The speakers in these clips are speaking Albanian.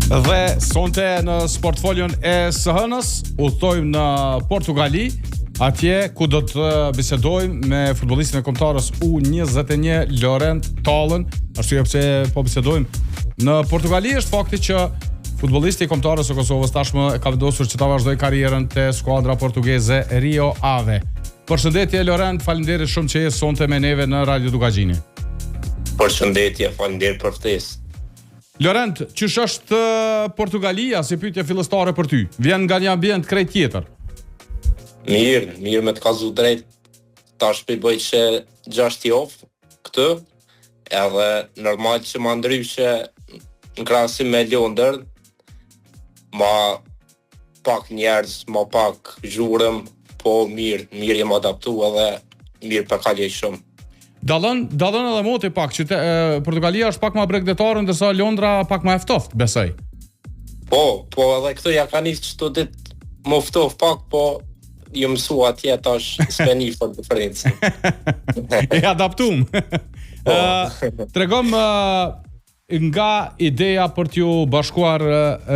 Dhe sonte në sportfolion e së hënës udhtojmë në Portugali, atje ku do të bisedojmë me futbollistin e kombëtarës U21 Lorent Tallën. Arsyeja pse po bisedojmë në Portugali është fakti që futbollisti i kombëtarës së Kosovës tashmë ka vendosur që ta vazhdojë karrierën te skuadra portugeze Rio Ave. Përshëndetje Lorent, faleminderit shumë që je sonte me neve në Radio Dukagjini. Përshëndetje, faleminderit për ftesë. Lorent, ç'është është Portugalia, si pyetje fillestare për ty? Vjen nga një ambient krejt tjetër. Mirë me të kallzu drejt. Tash po bëj që 6 javë këtë, edhe normal që ma ndryshe në krahasim me Londër, ma pak njerëz, ma pak zhurëm, po mirë jem adaptu edhe mirë për kalje shumë. Dallon edhe moti pak, që Portugalia është pak më bregdetare, ndërsa Londra pak më e ftoftë, besoj. Po edhe këtu ja ka nisë çdo ditë më ftoft pak, po ju mësua atje tash s'peni për diferencë. E adaptum. Tregom nga ideja për t'ju bashkuar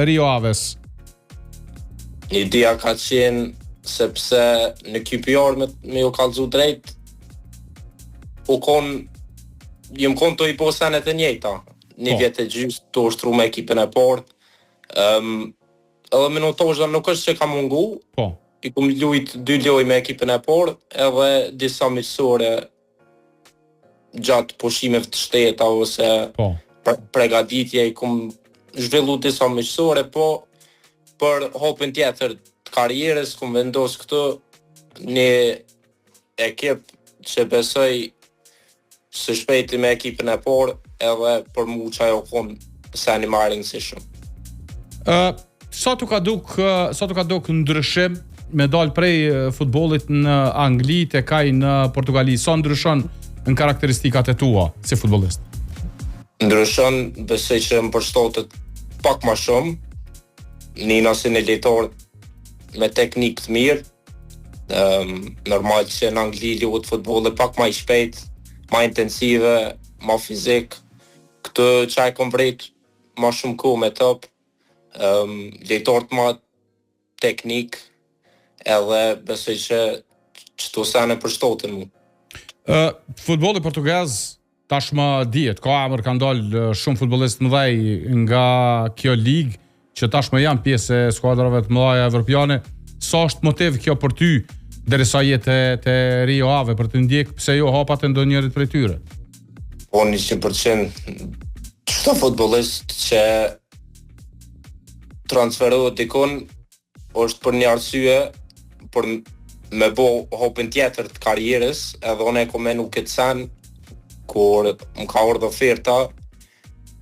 Rio Aves. Ideja ka qenë sepse në QPR me ju kallzu drejt, jem kon të i po senet e njejta. Një vjetë e gjysë të ushtru me ekipin e parë. Edhe minutozha nuk është që ka mungu. I kum lujt 2 loj me ekipin e parë, edhe disa miqësore gjatë pushimeve të shteta ose pregaditje i kum zhvillu disa miqësore, po për hopin tjetër të karrierës kum vendos këtë një ekip që besoj së shpejti me ekipin e parë, edhe për mu që ajo konë se një marrin si shumë. Sa tu ka duk ndryshim me dal prej futbollit në Angli te kaj në Portugali? Sa ndryshon në karakteristikat e tua si futbollist? Ndryshon, besoj që më përshtotet pak ma shumë, nina si një lejtor me teknik të mirë, normal që në Angli luhet futbolli pak ma i shpejt, ma intensive, ma fizik. Këtë qaj kom vrejt ma shumë ku me top, lejtorët ma teknik, edhe besoj që qëto sene përshtotin mu. Futbolli portugez tashmë dihet, ka emër, kanë dalë shumë futbollistë mëdhej nga kjo ligë, që tashmë janë pjesë e skuadrave të mëdha evropiane. Sa është motiv kjo për ty derisa jetë te Rio Ave për të ndjek pse jo hapat e ndonjërit prej tyre? Po 100% çdo futbollist që transferohet dikon është për një arsye, për me bo hopin tjetër të karrierës, edhe unë e ku menu këtë sen, kur më ka ardhur oferta,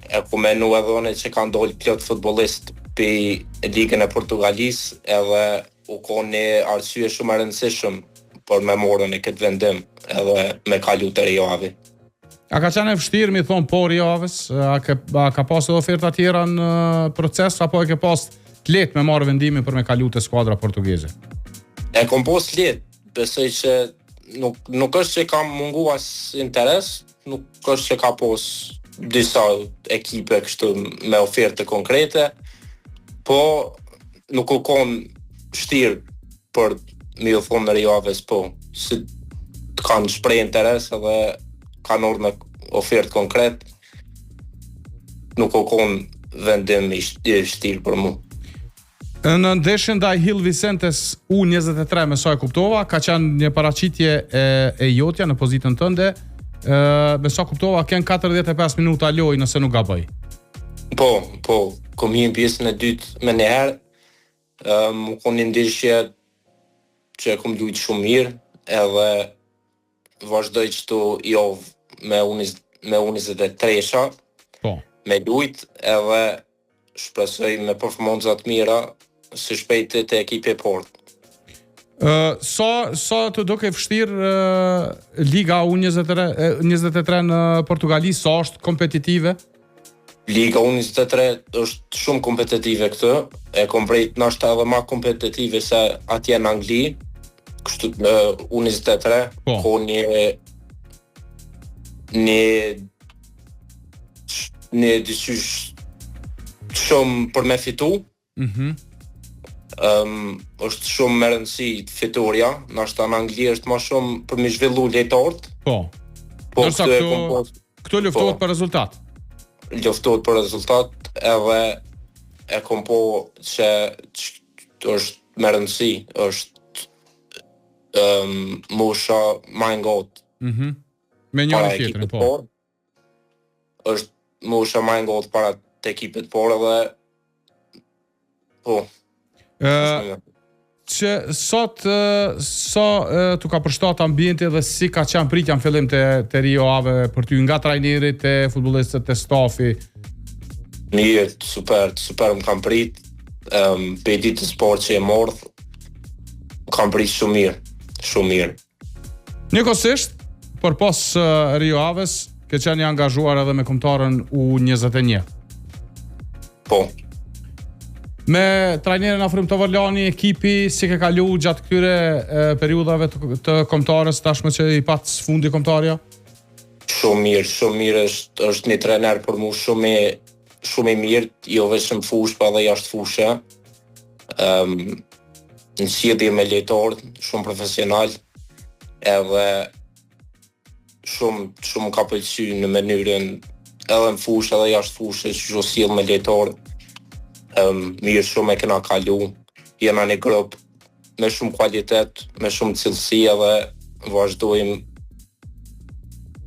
e ku menu edhe unë që kanë dollë plot futbollist për ligën e Portugalisë, edhe u konë një arsye shumë e rëndësishëm për me morën e këtë vendim edhe me kalu të Rio Ave. A ka qenë e vështirë mi thonë po Rio Aves? A ka pas edhe oferta tjera në proces, apo e ke pas të lehtë me marrë vendimin për me kalu të skuadra portugeze? E kom pas lehtë, besoj që nuk është që kam mungu as interes, nuk është që ka pas disa ekipe kështu me oferte konkrete, po nuk u konë vështirë për me ju thonë në Rio Aves, po si të kanë shprej interes edhe kanë orë me ofertë konkret, nuk u konë vendim i vështirë për mu. Në ndeshjen ndaj Gil Vicentes U23, me sa e kuptova, ka qenë një paraqitje e jotja në pozitën tënde, me sa kuptova ken 45 minuta loj nëse nuk gaboj. Po, kom hi në pjesën e dytë me njëherë, më konë një ndeshje që e kom lujtë shumë mirë, edhe vazhdoj qëtu javë me 23-sha, me lujtë, edhe shpresoj me performancat mira së shpejti të ekipi e portë. Sa të duke vështirë Liga U23 në Portugali, sa është kompetitive? Liga U23 është shumë kompetitive këtë, e kom vrejt nashta edhe ma kompetitive se atje në Angli, kështu në U23, ko një dyqysh shumë për me fitu. Është shumë me rëndësi fitoria, nashta në Angli është më shumë për me zhvillu lejtarët. Po. Nërsa këto luftohet për rezultat. Luftohet për rezultat, edhe e kom po që është me rëndësi, është musha ma ngot. Me njëri tjetrin, po. Është musha ma ngot para të ekipit por edhe po. Që sot sa tu ka përshtat ambienti dhe si ka qenë pritja në fillim të Rio Ave për ty nga trajnerit, të futbollistët, të stafi? Mirë, super më kam prit. Për ditë të sport që e mordh, kam prit shumë mirë. Njëkohësisht, për pas Rio Aves, ke qenë i angazhuar edhe me kombëtarën U21. Po. Me trajnerin Afrim Tovarlani, ekipi si ke kalu gjatë këtyre periudhave të kombëtarës tashmë që i pat sfundi kombëtarja? Shumë mirë është një trajner për mu shumë i mirë, jo vetëm fushë, pa edhe jashtë fushë. Në sjellje me lojtarë, shumë profesional, edhe shumë ka pëlqyer në mënyrën edhe në fushë edhe jashtë fushë që sjell me lojtarë. Mirë shumë e kena kalu, jena një grup me shumë kualitet, me shumë cilësi edhe vazhdojmë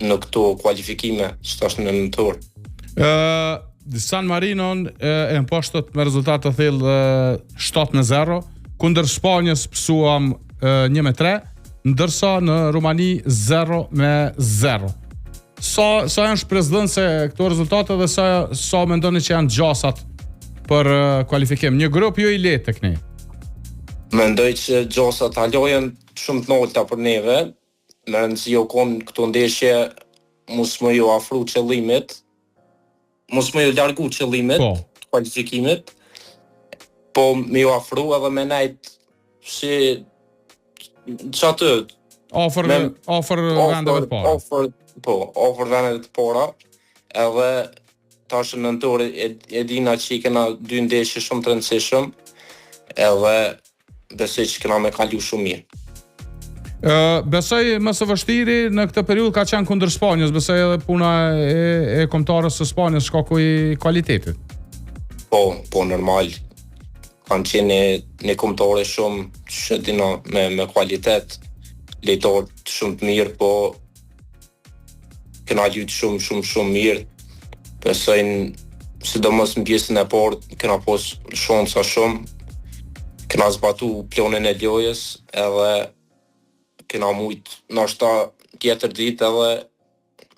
në këto kualifikime që tash në nëntor. San Marinon e mposhtët me rezultat të thellë 7-0, kundër Spanjës pësuam 1-3, ndërsa në Rumani 0-0. Sa janë shpresdhënëse këto rezultate dhe sa mendoni që janë gjasat për kualifikim? Një grup jo i lehtë tek ne. Mendoj që gjasat alojen shumë të nolta për neve, me rëndësi jo konë këto ndeshje mos më ju afru qëllimit, mos më ju largu qëllimit, kualifikimit, po me ju afru edhe me najt si që atë ofër vendeve të para. Ofër vendeve të para, edhe tash në nëntor e dina që i kena 2 ndeshje shumë të rëndësishëm, edhe besoj që kena me kalu shumë mirë. Besoj më së vështiri në këtë periudhë ka qenë kundër Spanjës, besoj edhe puna e kombëtarës së Spanjës shkaku i kualitetit. Po normal. Kanë qenë një kombëtare shumë që dina me kualitet, lejtarë shumë të mirë, po kena luajtur shumë mirë. Besoj sidomos në pjesën e parë kena pas shansa shumë, kena zbatu planin e lojës edhe kena mujt nashta tjetër ditë edhe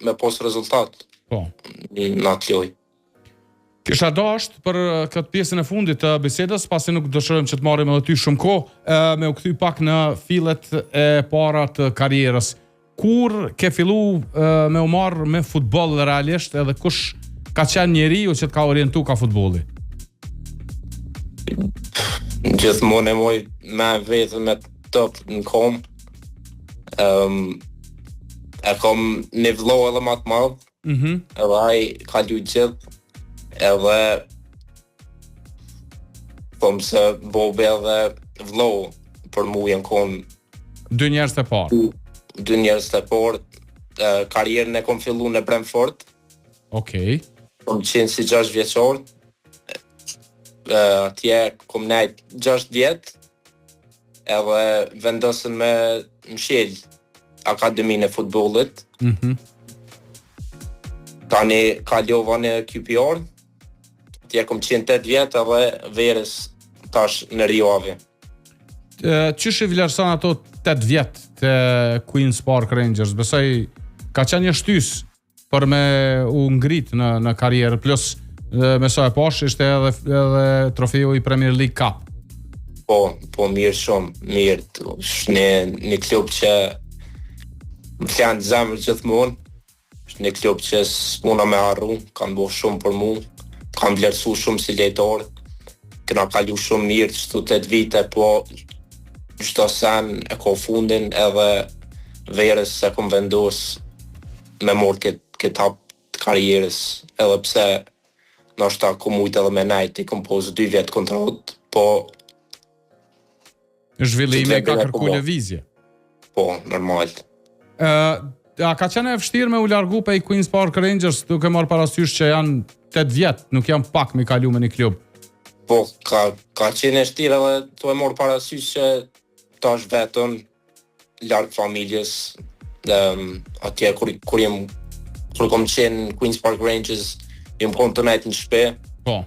me pas rezultat në atë lojë. Kisha dasht për këtë pjesën e fundit të bisedës, pasi nuk dëshirojmë që të marrim edhe ty shumë kohë, me u kthy pak në fillet e para të karrierës. Kur ke fillu me u marrë me futboll realisht, edhe kush ka qenë njeriu që të ka orientu ka futbolli? Gjithmonë e moj me vetëm me top në kom. E kom një vëllau edhe ma të madh, edhe ai ka luajtur gjithë, edhe thom se bobe edhe vëllau për mu janë kon 2 njerëz të parë. 2 njerëz të parë, karrierën e kom fillu në Brentford. Okej. Kom qenë si 6 vjeçor, atje kom nejt 6 vjetë, edhe vendosën me mshjel Akademinë e futbollit. Tani kalova në QPR, atje kom qenë 8 vjetë edhe verës tash në Rio Ave. Qysh i vlerëson ato 8 vjetë të Queen's Park Rangers? Besoj ka qenë një shtys për me u ngrit në karrierë, plus me sa e pash ishte edhe trofeu i Premier League Cup. Po mirë shumë, mirë. Është një klub që më fjanë zemër gjithmonë. Është një klub që s'muna me harru, kanë bo shumë për mu, kanë vlerësu shumë si lejtar. Kena kalu shumë mirë çdo 8 vite, po çdo sen e ka fundin edhe verës se kom vendos me morë këtë hap të karrierës, edhe pse ndoshta ku mujt edhe me najt i kom pos 2 vjet kontratë, po zhvillime ka kërku lëvizje. Po, normal. A ka qenë e vështirë me u largu pe i Queen's Park Rangers duke marrë parasysh që janë 8 vjet, nuk janë pak me kalu me një klub? Po, ka qenë e vështirë edhe tu e marrë parasysh që tash vetëm larg familjes, atje kur kom qenë Queen's Park Rangers, jem kon të najtë në shpe, po.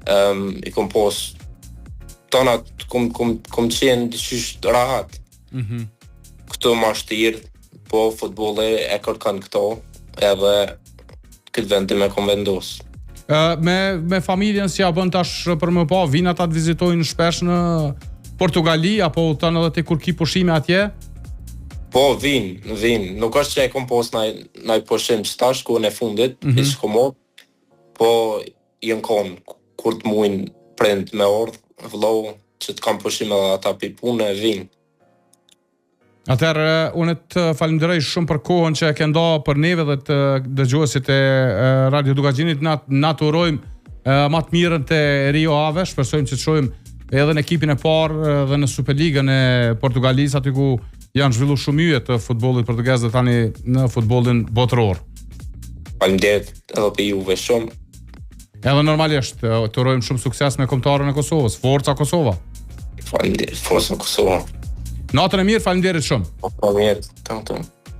I kom pos tonat, kom qenë qysh rahat. Këto ma shtirë, po futbolli e kërkan këto, edhe këtë vendi me kom vendos. Me familjen si a bën tash për më pa, vinë ata të vizitojnë shpesh në Portugali, apo të në dhe të kur ki pushime atje? Po, vinë. Nuk është që e kom pos naj pushim që tash, ku në fundit, i shkomod, po jën kon, kur të mujnë prind me ordh, vëllohu, që të kam pushime dhe ata pi punë, vinë. Atëherë, unë të falenderoj shumë për kohën që e ke nda për neve dhe të dëgjuesit e Radio Dukagjinit. Na të urojmë ma të mirën të Rio Ave, shpresojmë që të shohim edhe në ekipin e parë dhe në Superligën e Portugalisë, aty ku janë zhvillu shumë yje të futbollit portugez dhe tani në futbollin botëror. Faleminderit edhe për juve shumë. Edhe normalisht, të urojmë shumë sukses me kombëtarën e Kosovës. Forca Kosova. Faleminderit, forca Kosova. Natën e mirë, faleminderit shumë. Po mirë, tanto.